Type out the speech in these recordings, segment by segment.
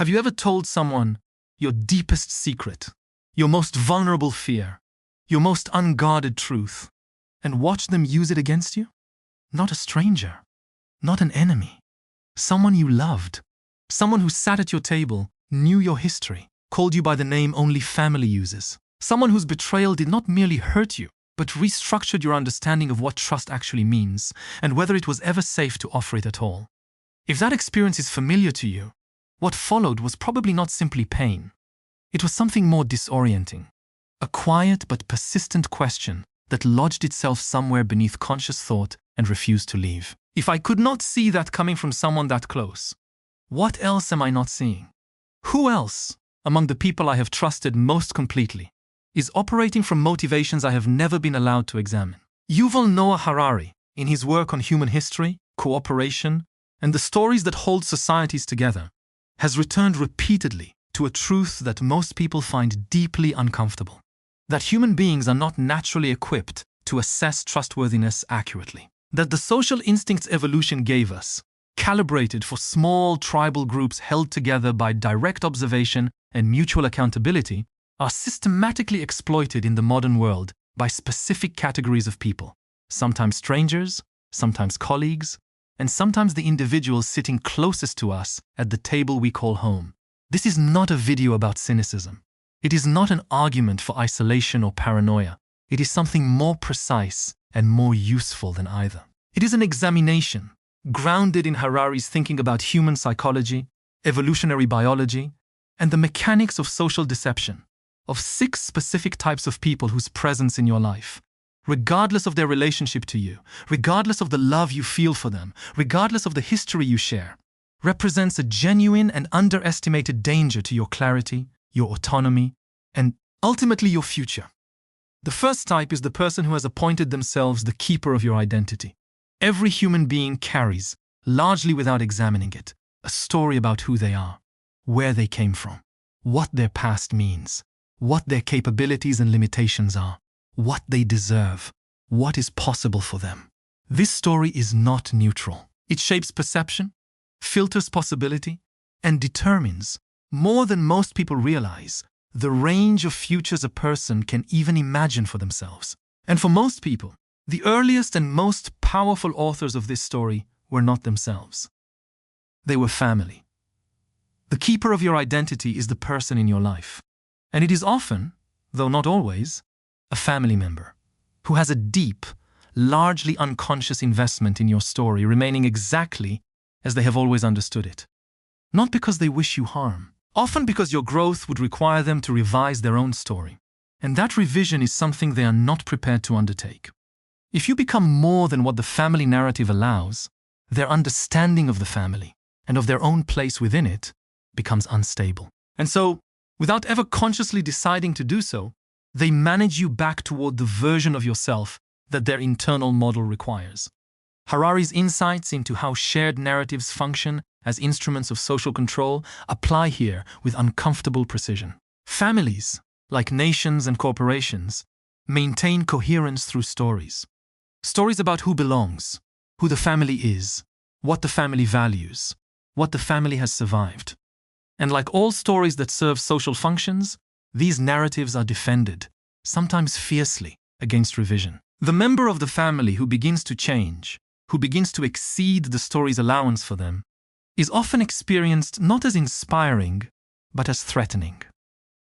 Have you ever told someone your deepest secret, your most vulnerable fear, your most unguarded truth, and watched them use it against you? Not a stranger, not an enemy, someone you loved, someone who sat at your table, knew your history, called you by the name only family uses, someone whose betrayal did not merely hurt you, but restructured your understanding of what trust actually means and whether it was ever safe to offer it at all. If that experience is familiar to you, what followed was probably not simply pain. It was something more disorienting, a quiet but persistent question that lodged itself somewhere beneath conscious thought and refused to leave. If I could not see that coming from someone that close, what else am I not seeing? Who else, among the people I have trusted most completely, is operating from motivations I have never been allowed to examine? Yuval Noah Harari, in his work on human history, cooperation, and the stories that hold societies together, has returned repeatedly to a truth that most people find deeply uncomfortable: that human beings are not naturally equipped to assess trustworthiness accurately. That the social instincts evolution gave us, calibrated for small tribal groups held together by direct observation and mutual accountability, are systematically exploited in the modern world by specific categories of people, sometimes strangers, sometimes colleagues, and sometimes the individuals sitting closest to us at the table we call home. This is not a video about cynicism. It is not an argument for isolation or paranoia. It is something more precise and more useful than either. It is an examination, grounded in Harari's thinking about human psychology, evolutionary biology, and the mechanics of social deception, of 6 specific types of people whose presence in your life, regardless of their relationship to you, regardless of the love you feel for them, regardless of the history you share, represents a genuine and underestimated danger to your clarity, your autonomy, and ultimately your future. The first type is the person who has appointed themselves the keeper of your identity. Every human being carries, largely without examining it, a story about who they are, where they came from, what their past means, what their capabilities and limitations are, what they deserve, what is possible for them. This story is not neutral. It shapes perception, filters possibility, and determines, more than most people realize, the range of futures a person can even imagine for themselves. And for most people, the earliest and most powerful authors of this story were not themselves. They were family. The keeper of your identity is the person in your life. And it is often, though not always, a family member who has a deep, largely unconscious investment in your story, remaining exactly as they have always understood it. Not because they wish you harm, often because your growth would require them to revise their own story. And that revision is something they are not prepared to undertake. If you become more than what the family narrative allows, their understanding of the family and of their own place within it becomes unstable. And so, without ever consciously deciding to do so, they manage you back toward the version of yourself that their internal model requires. Harari's insights into how shared narratives function as instruments of social control apply here with uncomfortable precision. Families, like nations and corporations, maintain coherence through stories. Stories about who belongs, who the family is, what the family values, what the family has survived. And like all stories that serve social functions, these narratives are defended, sometimes fiercely, against revision. The member of the family who begins to change, who begins to exceed the story's allowance for them, is often experienced not as inspiring, but as threatening.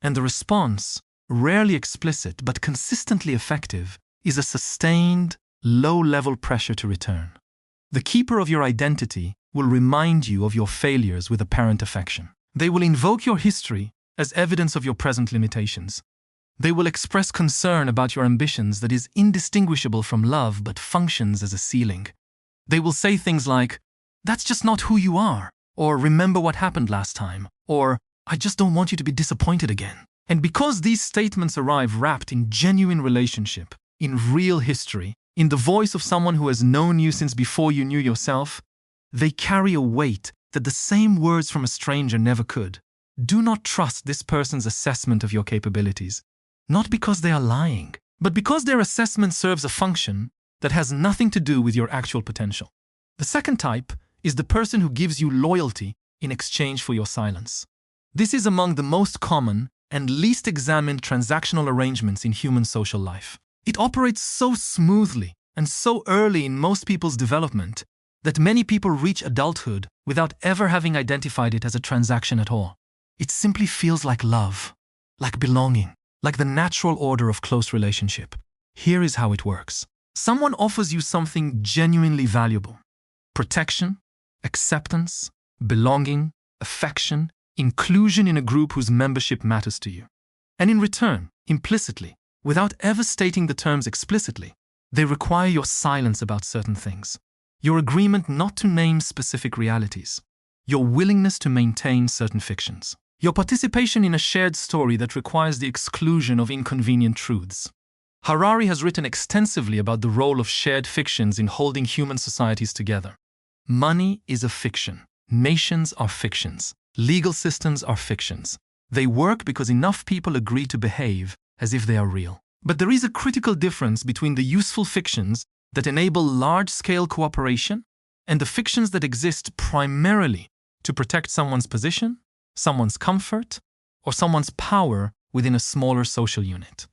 And the response, rarely explicit but consistently effective, is a sustained, low-level pressure to return. The keeper of your identity will remind you of your failures with apparent affection. They will invoke your history as evidence of your present limitations. They will express concern about your ambitions that is indistinguishable from love but functions as a ceiling. They will say things like, "That's just not who you are," or "Remember what happened last time," or "I just don't want you to be disappointed again." And because these statements arrive wrapped in genuine relationship, in real history, in the voice of someone who has known you since before you knew yourself, they carry a weight that the same words from a stranger never could. Do not trust this person's assessment of your capabilities, not because they are lying, but because their assessment serves a function that has nothing to do with your actual potential. The second type is the person who gives you loyalty in exchange for your silence. This is among the most common and least examined transactional arrangements in human social life. It operates so smoothly and so early in most people's development that many people reach adulthood without ever having identified it as a transaction at all. It simply feels like love, like belonging, like the natural order of close relationship. Here is how it works. Someone offers you something genuinely valuable: protection, acceptance, belonging, affection, inclusion in a group whose membership matters to you. And in return, implicitly, without ever stating the terms explicitly, they require your silence about certain things, your agreement not to name specific realities, your willingness to maintain certain fictions, your participation in a shared story that requires the exclusion of inconvenient truths. Harari has written extensively about the role of shared fictions in holding human societies together. Money is a fiction. Nations are fictions. Legal systems are fictions. They work because enough people agree to behave as if they are real. But there is a critical difference between the useful fictions that enable large-scale cooperation and the fictions that exist primarily to protect someone's position, someone's comfort, or someone's power within a smaller social unit.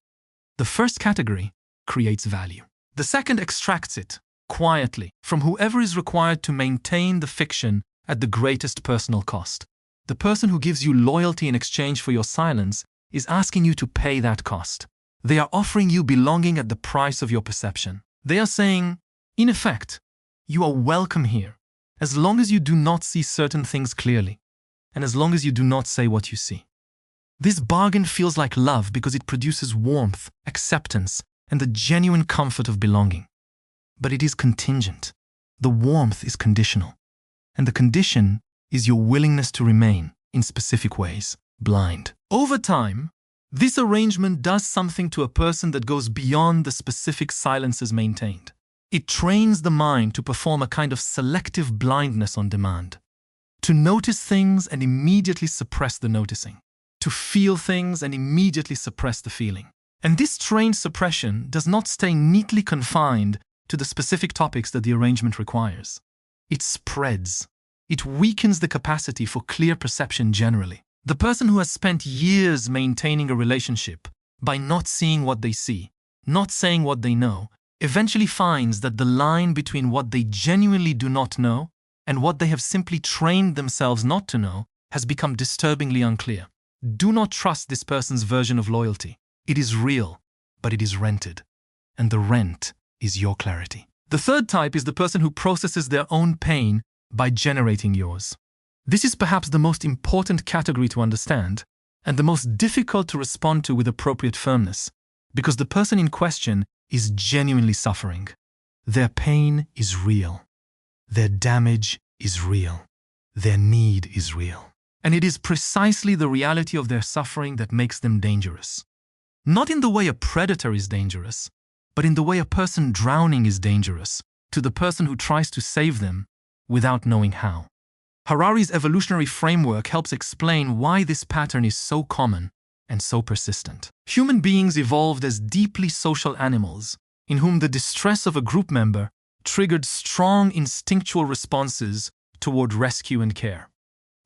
The first category creates value. The second extracts it, quietly, from whoever is required to maintain the fiction at the greatest personal cost. The person who gives you loyalty in exchange for your silence is asking you to pay that cost. They are offering you belonging at the price of your perception. They are saying, in effect, you are welcome here, as long as you do not see certain things clearly, and as long as you do not say what you see. This bargain feels like love because it produces warmth, acceptance, and the genuine comfort of belonging. But it is contingent. The warmth is conditional. And the condition is your willingness to remain, in specific ways, blind. Over time, this arrangement does something to a person that goes beyond the specific silences maintained. It trains the mind to perform a kind of selective blindness on demand, to notice things and immediately suppress the noticing, to feel things and immediately suppress the feeling. And this trained suppression does not stay neatly confined to the specific topics that the arrangement requires. It spreads. It weakens the capacity for clear perception generally. The person who has spent years maintaining a relationship by not seeing what they see, not saying what they know, eventually finds that the line between what they genuinely do not know and what they have simply trained themselves not to know has become disturbingly unclear. Do not trust this person's version of loyalty. It is real, but it is rented. And the rent is your clarity. The third type is the person who processes their own pain by generating yours. This is perhaps the most important category to understand and the most difficult to respond to with appropriate firmness, because the person in question is genuinely suffering. Their pain is real. Their damage is real. Their need is real. And it is precisely the reality of their suffering that makes them dangerous. Not in the way a predator is dangerous, but in the way a person drowning is dangerous to the person who tries to save them without knowing how. Harari's evolutionary framework helps explain why this pattern is so common and so persistent. Human beings evolved as deeply social animals in whom the distress of a group member triggered strong instinctual responses toward rescue and care.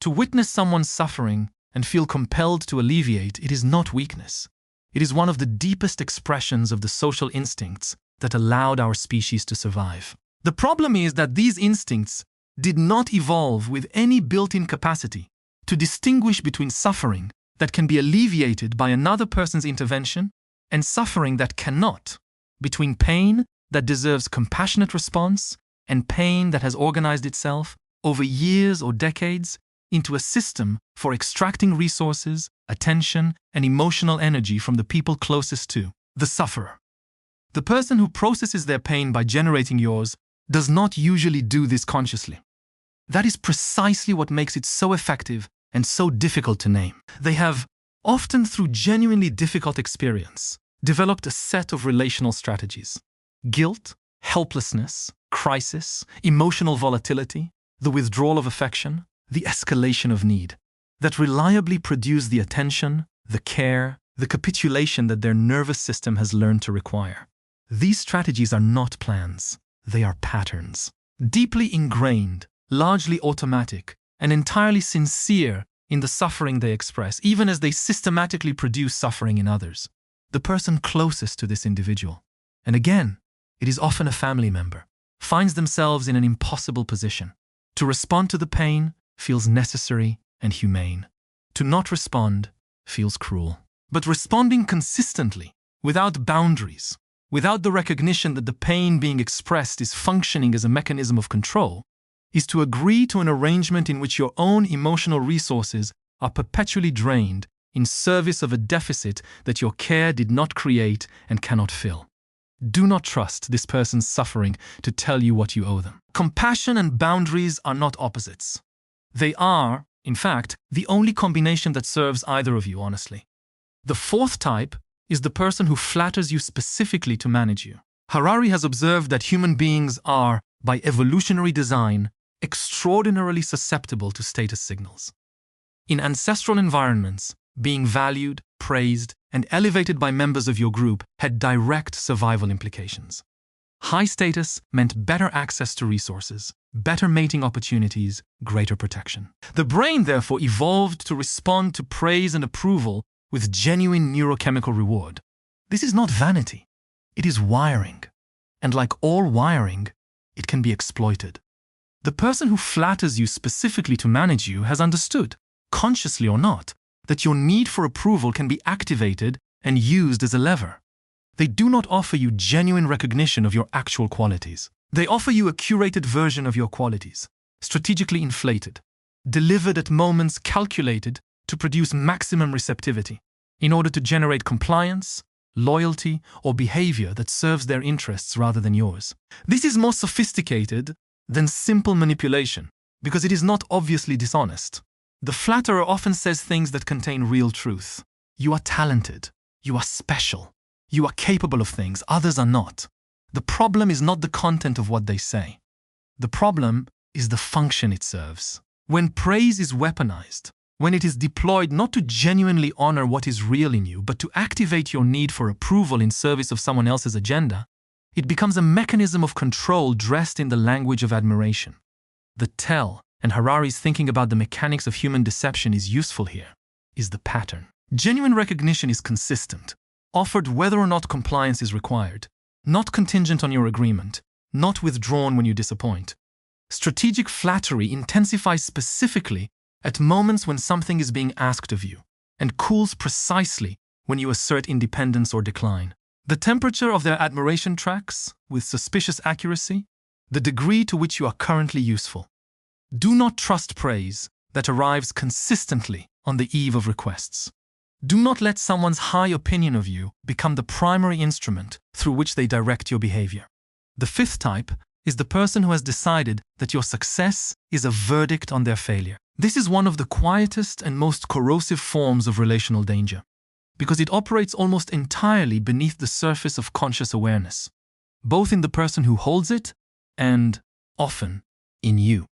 To witness someone suffering and feel compelled to alleviate, it is not weakness. It is one of the deepest expressions of the social instincts that allowed our species to survive. The problem is that these instincts did not evolve with any built-in capacity to distinguish between suffering that can be alleviated by another person's intervention and suffering that cannot, between pain that deserves compassionate response and pain that has organized itself over years or decades into a system for extracting resources, attention, and emotional energy from the people closest to the sufferer. The person who processes their pain by generating yours does not usually do this consciously. That is precisely what makes it so effective and so difficult to name. They have, often through genuinely difficult experience, developed a set of relational strategies. Guilt, helplessness, crisis, emotional volatility, the withdrawal of affection, the escalation of need, that reliably produce the attention, the care, the capitulation that their nervous system has learned to require. These strategies are not plans, they are patterns, deeply ingrained, largely automatic, and entirely sincere in the suffering they express, even as they systematically produce suffering in others. The person closest to this individual, and again, it is often a family member, finds themselves in an impossible position. To respond to the pain feels necessary and humane. To not respond feels cruel. But responding consistently, without boundaries, without the recognition that the pain being expressed is functioning as a mechanism of control, is to agree to an arrangement in which your own emotional resources are perpetually drained in service of a deficit that your care did not create and cannot fill. Do not trust this person's suffering to tell you what you owe them. Compassion and boundaries are not opposites. They are, in fact, the only combination that serves either of you honestly. The fourth type is the person who flatters you specifically to manage you. Harari has observed that human beings are, by evolutionary design, extraordinarily susceptible to status signals. In ancestral environments, being valued, praised, and elevated by members of your group had direct survival implications. High status meant better access to resources, better mating opportunities, greater protection. The brain, therefore, evolved to respond to praise and approval with genuine neurochemical reward. This is not vanity. It is wiring. And like all wiring, it can be exploited. The person who flatters you specifically to manage you has understood, consciously or not, that your need for approval can be activated and used as a lever. They do not offer you genuine recognition of your actual qualities. They offer you a curated version of your qualities, strategically inflated, delivered at moments calculated to produce maximum receptivity, in order to generate compliance, loyalty, or behavior that serves their interests rather than yours. This is more sophisticated than simple manipulation, because it is not obviously dishonest. The flatterer often says things that contain real truth. You are talented. You are special. You are capable of things others are not. The problem is not the content of what they say. The problem is the function it serves. When praise is weaponized, when it is deployed not to genuinely honor what is real in you, but to activate your need for approval in service of someone else's agenda, it becomes a mechanism of control dressed in the language of admiration. The tell, and Harari's thinking about the mechanics of human deception is useful here, is the pattern. Genuine recognition is consistent, offered whether or not compliance is required, not contingent on your agreement, not withdrawn when you disappoint. Strategic flattery intensifies specifically at moments when something is being asked of you, and cools precisely when you assert independence or decline. The temperature of their admiration tracks, with suspicious accuracy, the degree to which you are currently useful. Do not trust praise that arrives consistently on the eve of requests. Do not let someone's high opinion of you become the primary instrument through which they direct your behavior. The fifth type is the person who has decided that your success is a verdict on their failure. This is one of the quietest and most corrosive forms of relational danger, because it operates almost entirely beneath the surface of conscious awareness, both in the person who holds it and, often, in you.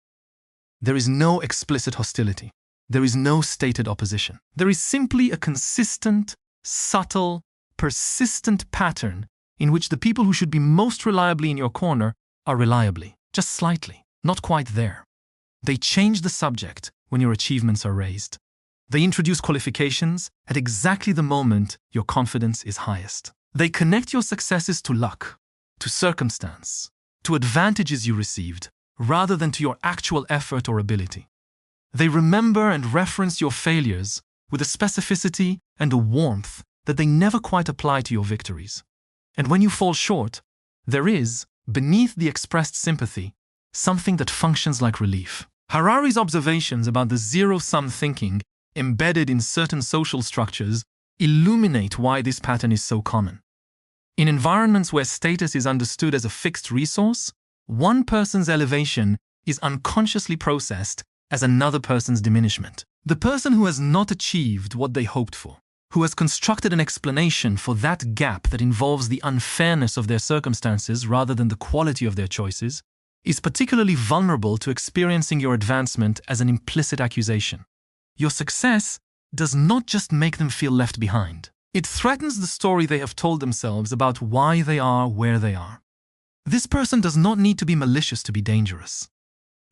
There is no explicit hostility. There is no stated opposition. There is simply a consistent, subtle, persistent pattern in which the people who should be most reliably in your corner are reliably, just slightly, not quite there. They change the subject when your achievements are raised. They introduce qualifications at exactly the moment your confidence is highest. They connect your successes to luck, to circumstance, to advantages you received, rather than to your actual effort or ability. They remember and reference your failures with a specificity and a warmth that they never quite apply to your victories. And when you fall short, there is, beneath the expressed sympathy, something that functions like relief. Harari's observations about the zero-sum thinking embedded in certain social structures illuminate why this pattern is so common. In environments where status is understood as a fixed resource, one person's elevation is unconsciously processed as another person's diminishment. The person who has not achieved what they hoped for, who has constructed an explanation for that gap that involves the unfairness of their circumstances rather than the quality of their choices, is particularly vulnerable to experiencing your advancement as an implicit accusation. Your success does not just make them feel left behind. It threatens the story they have told themselves about why they are where they are. This person does not need to be malicious to be dangerous.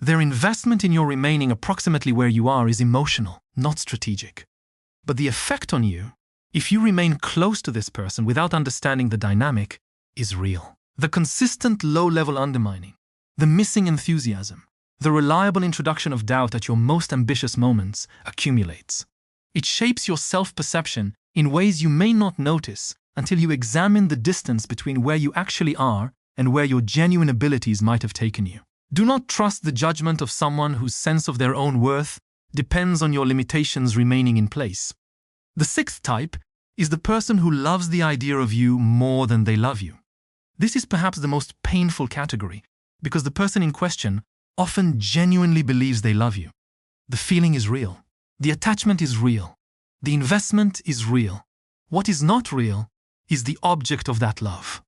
Their investment in your remaining approximately where you are is emotional, not strategic. But the effect on you, if you remain close to this person without understanding the dynamic, is real. The consistent low-level undermining, the missing enthusiasm, the reliable introduction of doubt at your most ambitious moments accumulates. It shapes your self-perception in ways you may not notice until you examine the distance between where you actually are and where your genuine abilities might have taken you. Do not trust the judgment of someone whose sense of their own worth depends on your limitations remaining in place. The sixth type is the person who loves the idea of you more than they love you. This is perhaps the most painful category because the person in question often genuinely believes they love you. The feeling is real. The attachment is real. The investment is real. What is not real is the object of that love,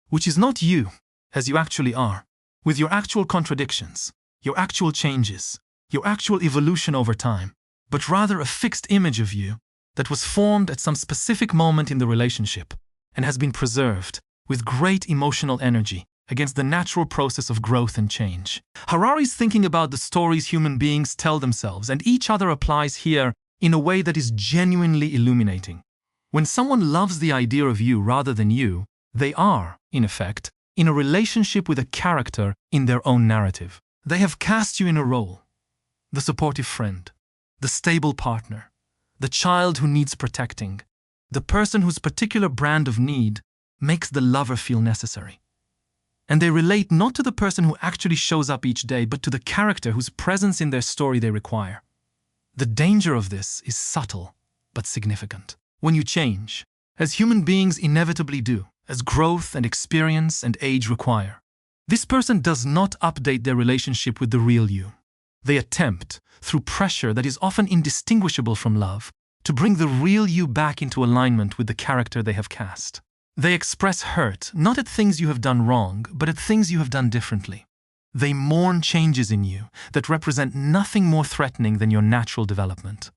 which is not you as you actually are, with your actual contradictions, your actual changes, your actual evolution over time, but rather a fixed image of you that was formed at some specific moment in the relationship and has been preserved with great emotional energy against the natural process of growth and change. Harari's thinking about the stories human beings tell themselves and each other applies here in a way that is genuinely illuminating. When someone loves the idea of you rather than you, they are, in effect, in a relationship with a character in their own narrative. They have cast you in a role: the supportive friend, the stable partner, the child who needs protecting, the person whose particular brand of need makes the lover feel necessary. And they relate not to the person who actually shows up each day, but to the character whose presence in their story they require. The danger of this is subtle, but significant. When you change, as human beings inevitably do, as growth and experience and age require, this person does not update their relationship with the real you. They attempt, through pressure that is often indistinguishable from love, to bring the real you back into alignment with the character they have cast. They express hurt, not at things you have done wrong, but at things you have done differently. They mourn changes in you that represent nothing more threatening than your natural development.